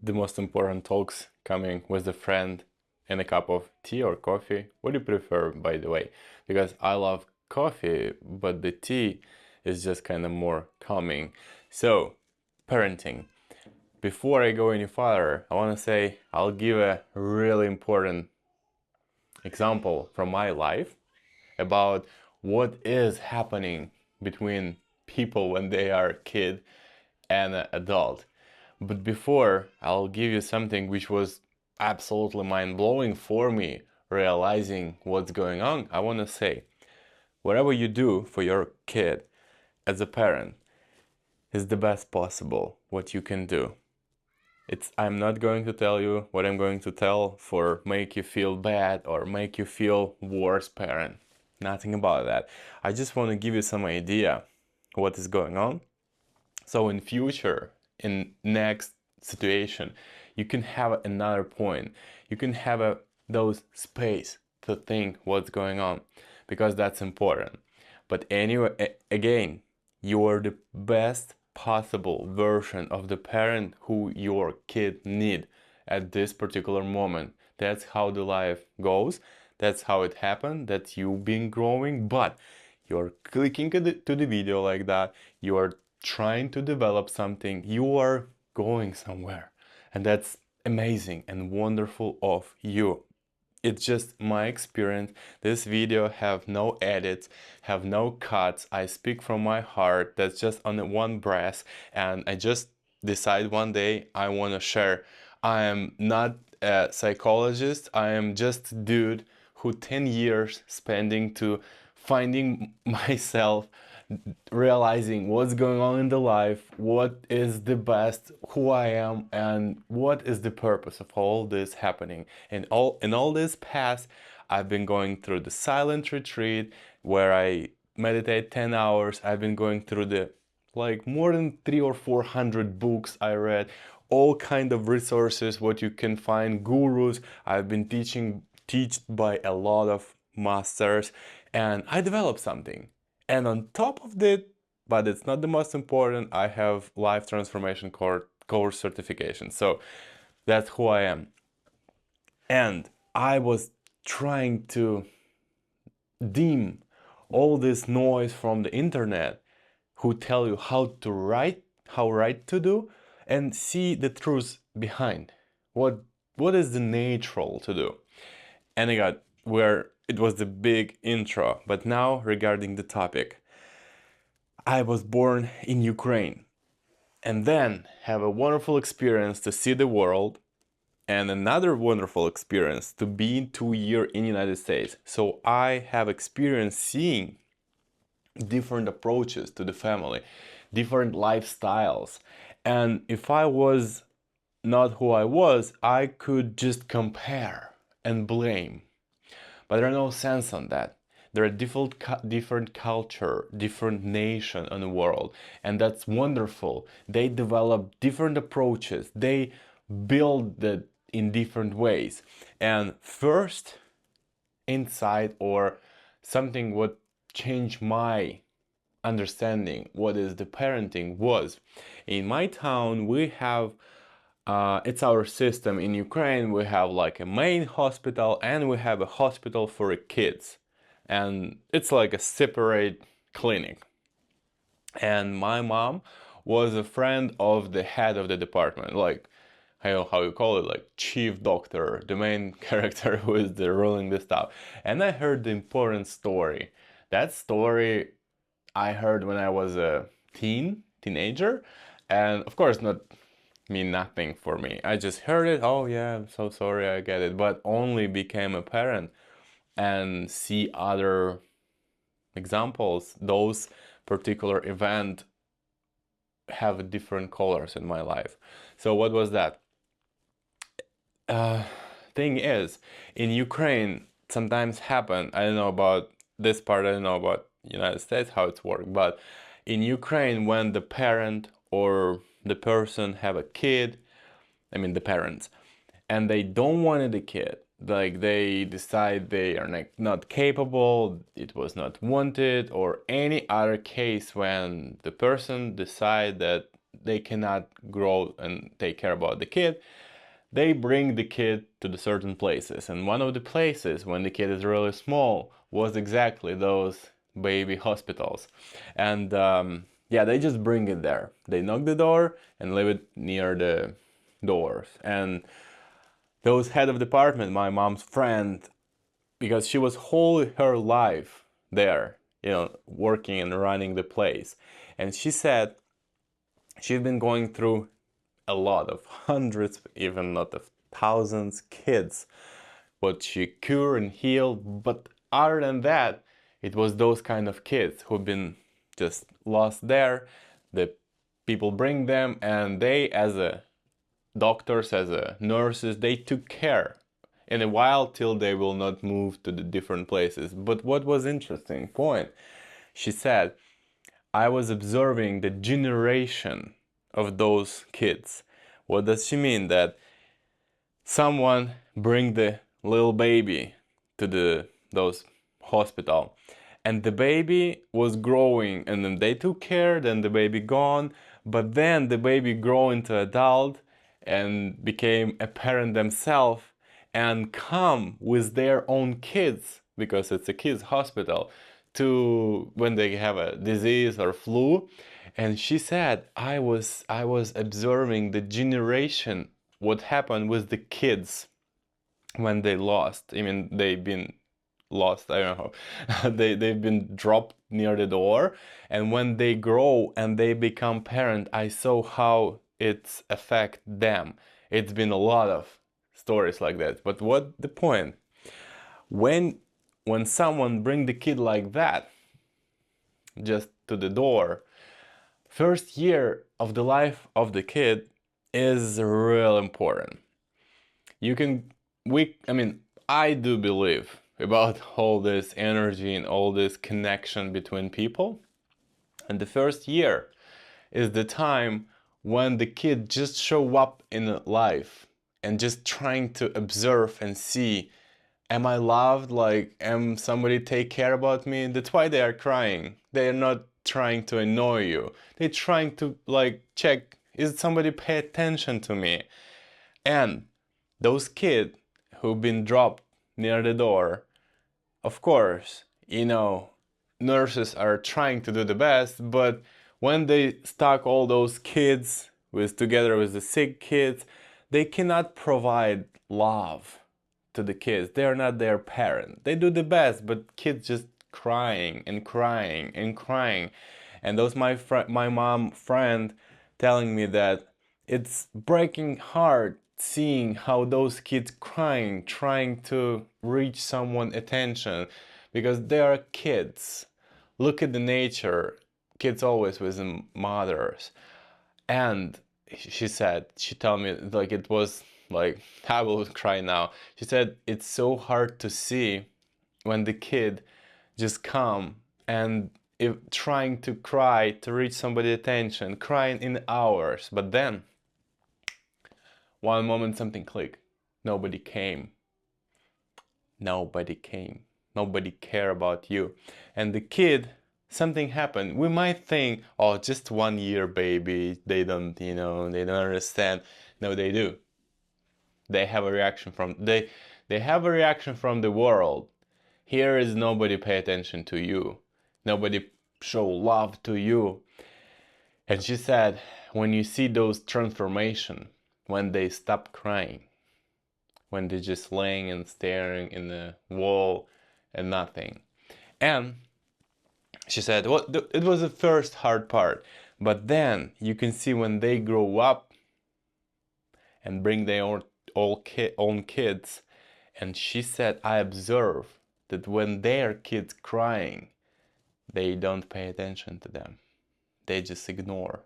the most important talks coming with a friend and a cup of tea or coffee. What do you prefer, by the way? Because I love coffee, but the tea is just kind of more calming. So, parenting. Before I go any further, I want to say I'll give a really important example from my life about what is happening between people when they are a kid and an adult. But before, I'll give you something which was absolutely mind-blowing for me, realizing what's going on. I want to say, whatever you do for your kid as a parent is the best possible what you can do. I'm not going to tell you what I'm going to tell for make you feel bad or make you feel worse parent. Nothing about that. I just want to give you some idea what is going on. So in future, in next situation, you can have another point. You can have those space to think what's going on, because that's important. But anyway, again, you are the best possible version of the parent who your kid need at this particular moment. That's how the life goes. That's how it happened. That you've been growing, but you're clicking to the video like that. You are trying to develop something. You are going somewhere, and that's amazing and wonderful of you. It's just my experience. This video have no edits, have no cuts. I speak from my heart. That's just on one breath, and I just decide one day I want to share. I am not a psychologist. I am just a dude who 10 years spending to finding myself, realizing what's going on in the life, what is the best, who I am, and what is the purpose of all this happening. And all this past, I've been going through the silent retreat where I meditate 10 hours. I've been going through the like more than 300 or 400 books I read, all kind of resources what you can find, gurus. I've been taught by a lot of masters, and I developed something. And on top of that, but it's not the most important, I have life transformation course certification. So that's who I am. And I was trying to dim all this noise from the internet who tell you how to write, how right to do, and see the truth behind. What is the natural to do? And I got where it was the big intro. But now regarding the topic. I was born in Ukraine and then have a wonderful experience to see the world and another wonderful experience to be 2 years in United States. So I have experience seeing different approaches to the family, different lifestyles. And if I was not who I was, I could just compare and blame. But there's no sense on that. There are different culture, different nation in the world, and that's wonderful. They develop different approaches. They build it in different ways. And first insight or something what changed my understanding what is the parenting was, in my town we have it's our system in Ukraine. We have like a main hospital and we have a hospital for kids, and it's like a separate clinic. And my mom was a friend of the head of the department, like how you call it, like chief doctor, the main character who is the ruling the stuff. And I heard the important story. That story I heard when I was a teenager, and of course not mean nothing for me. I just heard it, oh yeah, I'm so sorry, I get it, but only became a parent and see other examples. Those particular event have different colors in my life. So what was that? Uh, Thing is, in Ukraine, sometimes happen. I don't know about this part. I don't know about United States how it's worked, but in Ukraine, when the parent or the person have a kid, I mean the parents, and they don't want the kid, like they decide they are not capable, it was not wanted, or any other case when the person decide that they cannot grow and take care about the kid, they bring the kid to the certain places. And one of the places when the kid is really small was exactly those baby hospitals. And yeah, they just bring it there. They knock the door and leave it near the doors. And those head of department, my mom's friend, because she was whole her life there, working and running the place. And she said she's been going through a lot of hundreds, even not of thousands kids, what she cure and heal. But other than that, it was those kind of kids who've been just lost there. The people bring them, and they, as a doctors, as a nurses, they took care in a while till they will not move to the different places. But what was interesting point, she said, I was observing the generation of those kids. What does she mean? That someone bring the little baby to those hospital, and the baby was growing, and then they took care, then the baby gone, but then the baby grow into adult and became a parent themselves and come with their own kids, because it's a kids hospital, to when they have a disease or flu. And she said, I was observing the generation, what happened with the kids when they lost. I mean, they've been lost, I don't know. They've been dropped near the door, and when they grow and they become parent, I saw how it's affect them. It's been a lot of stories like that. But what the point? When when someone bring the kid like that just to the door, first year of the life of the kid is real important. You can, I mean, I do believe about all this energy and all this connection between people. And the first year is the time when the kid just show up in life and just trying to observe and see, am I loved? Like, am somebody take care about me? That's why they are crying. They are not trying to annoy you. They're trying to like check, is somebody pay attention to me? And those kids who've been dropped near the door, of course, nurses are trying to do the best, but when they stuck all those kids with together with the sick kids, they cannot provide love to the kids. They're not their parent. They do the best, but kids just crying and crying and crying. And those my mom friend telling me that it's breaking heart seeing how those kids crying, trying to reach someone attention, because they are kids. Look at the nature. Kids always with the mothers. And she told me, like, it was like, I will cry now. She said it's so hard to see when the kid just come and if trying to cry to reach somebody's attention, crying in hours, but then one moment something clicked. Nobody came. Nobody came. Nobody cared about you. And the kid, something happened. We might think, oh, just 1 year baby, they don't, they don't understand. No, they do. They have a reaction from they have a reaction from the world. Here is nobody pay attention to you. Nobody show love to you. And she said, when you see those transformation, when they stop crying, when they're just laying and staring in the wall and nothing. And she said, well, it was the first hard part, but then you can see when they grow up and bring their own kids. And she said, I observe that when their kids crying, they don't pay attention to them. They just ignore.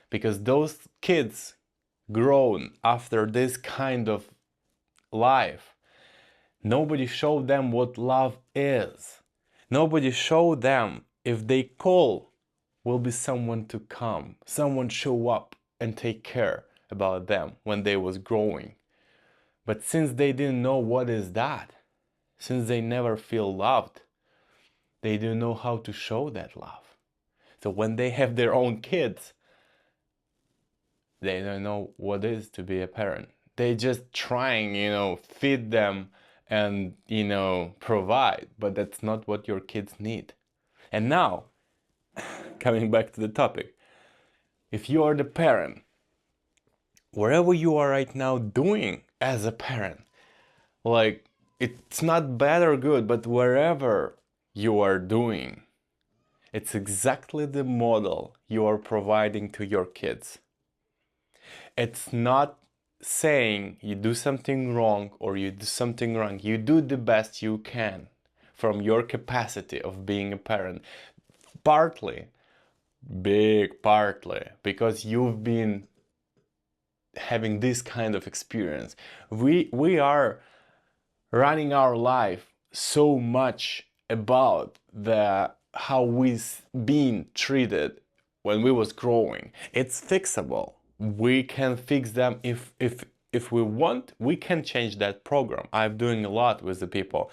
Because those kids grown after this kind of life, nobody showed them what love is. Nobody showed them if they call, will be someone to come, someone show up and take care about them when they was growing. But since they didn't know what is that, since they never feel loved, they don't know how to show that love. So when they have their own kids, they don't know what it is to be a parent. They just trying, feed them and, provide, but that's not what your kids need. And now, coming back to the topic, if you are the parent, wherever you are right now doing as a parent, like, it's not bad or good, but wherever you are doing, it's exactly the model you are providing to your kids. It's not saying you do something wrong or you do something wrong. You do the best you can from your capacity of being a parent. Partly, partly, because you've been having this kind of experience. We are running our life so much about the how we've been treated when we was growing. It's fixable. We can fix them if we want. We can change that program. I'm doing a lot with the people.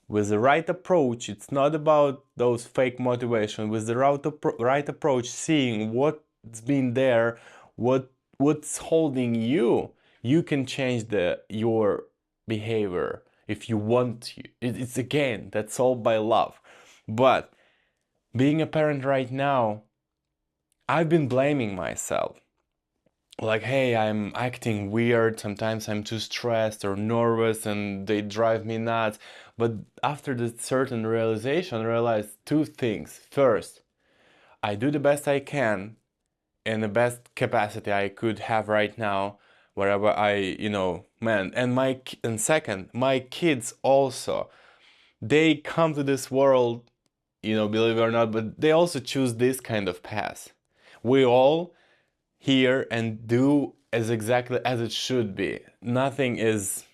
With the right approach, it's not about those fake motivation. With the right approach, seeing what's been there, what's holding you, you can change your behavior if you want to. It's again, that's all by love. But being a parent right now, I've been blaming myself. Like, hey, I'm acting weird, sometimes I'm too stressed or nervous and they drive me nuts. But after the certain realization, I realized two things. First, I do the best I can in the best capacity I could have right now, wherever and second, my kids also, they come to this world, believe it or not, but they also choose this kind of path. We all hear and do as exactly as it should be. Nothing is,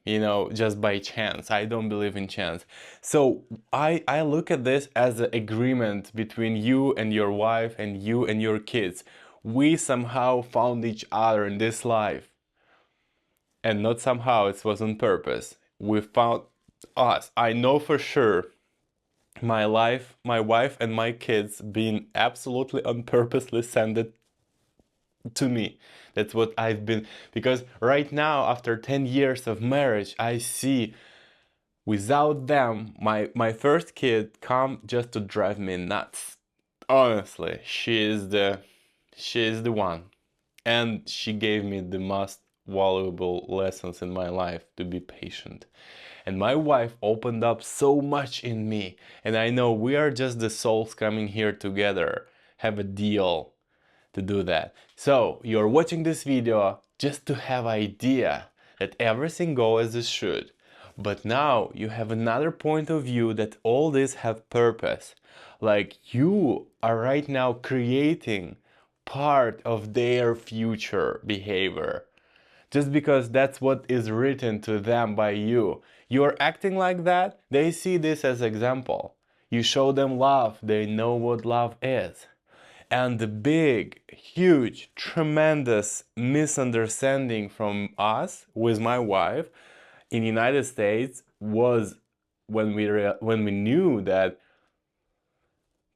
just by chance. I don't believe in chance. So I look at this as an agreement between you and your wife and you and your kids. We somehow found each other in this life. And not somehow, it was on purpose. We found us. I know for sure my wife and my kids being absolutely on purposely sent it to me. That's what I've been, because right now, after 10 years of marriage, I see without them, my first kid come just to drive me nuts. Honestly, she is the one. And she gave me the most valuable lessons in my life, to be patient. And my wife opened up so much in me. And I know we are just the souls coming here together, have a deal to do that. So you're watching this video just to have idea that everything goes as it should. But now you have another point of view that all this have purpose. Like, you are right now creating part of their future behavior. Just because that's what is written to them by you. You're acting like that, they see this as example. You show them love, they know what love is. And the big, huge, tremendous misunderstanding from us with my wife in the United States was when we knew that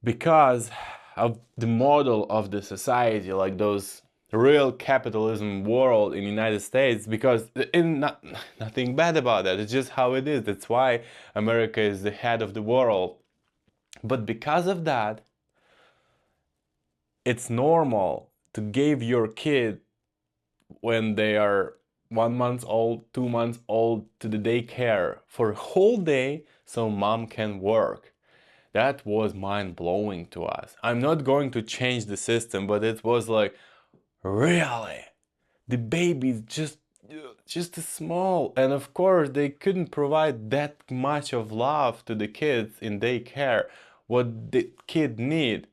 because of the model of the society, like those real capitalism world in the United States, because nothing bad about that, it's just how it is. That's why America is the head of the world. But because of that, it's normal to give your kid when they are 1 month old, 2 months old to the daycare for a whole day so mom can work. That was mind-blowing to us. I'm not going to change the system, but it was like, really? The baby's just small, and of course they couldn't provide that much of love to the kids in daycare, what the kid need.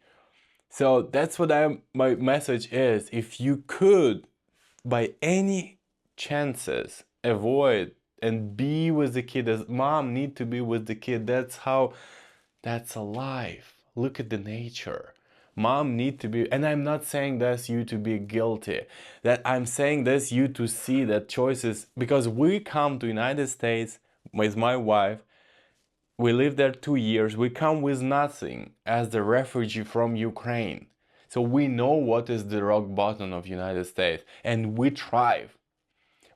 So that's what my message is. If you could, by any chances, avoid and be with the kid as mom need to be with the kid, that's alive. Look at the nature. Mom need to be, and I'm not saying this you to be guilty. That I'm saying this you to see that choices, because we come to United States with my wife. We lived there 2 years. We come with nothing as the refugee from Ukraine. So we know what is the rock bottom of United States, and we thrive.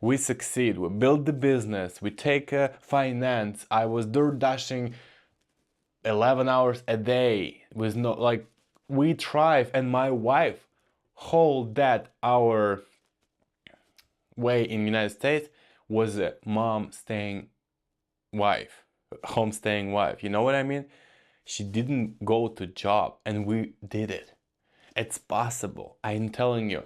We succeed. We build the business. We take finance. I was door dashing 11 hours a day with no, like, we thrive. And my wife hold that our way in United States was a mom staying wife, home staying wife. You know what I mean? She didn't go to job, and we did it. It's possible. I'm telling you,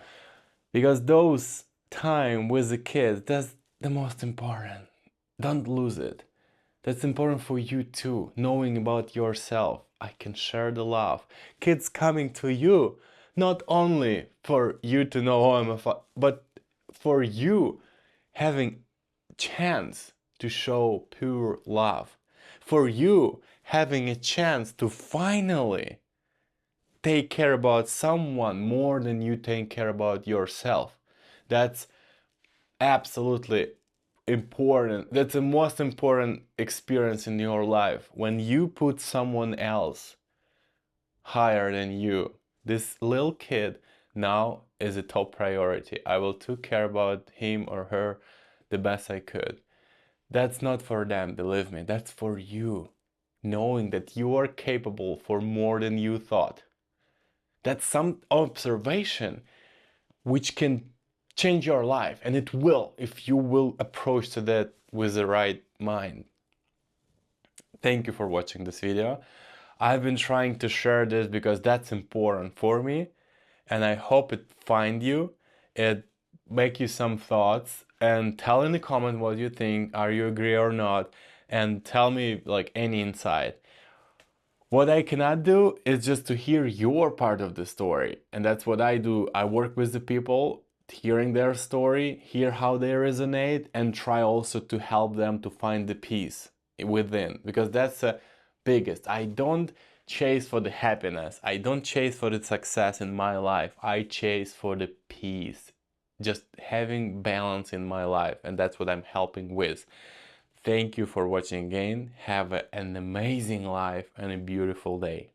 because those time with the kids, that's the most important. Don't lose it. That's important for you too, knowing about yourself. I can share the love. Kids coming to you, not only for you to know, oh, I'm a but for you having chance to show pure love. For you having a chance to finally take care about someone more than you take care about yourself. That's absolutely important. That's the most important experience in your life, when you put someone else higher than you. This little kid now is a top priority. I will take care about him or her the best I could. That's not for them, believe me. That's for you, knowing that you are capable for more than you thought. That's some observation which can change your life, and it will if you will approach to that with the right mind. Thank you for watching this video. I've been trying to share this because that's important for me, and I hope it find you, it make you some thoughts, and tell in the comment what you think. Are you agree or not? And tell me like any insight. What I cannot do is just to hear your part of the story. And that's what I do. I work with the people, hearing their story, hear how they resonate, and try also to help them to find the peace within. Because that's the biggest. I don't chase for the happiness. I don't chase for the success in my life. I chase for the peace. Just having balance in my life. And that's what I'm helping with. Thank you for watching again. Have an amazing life and a beautiful day.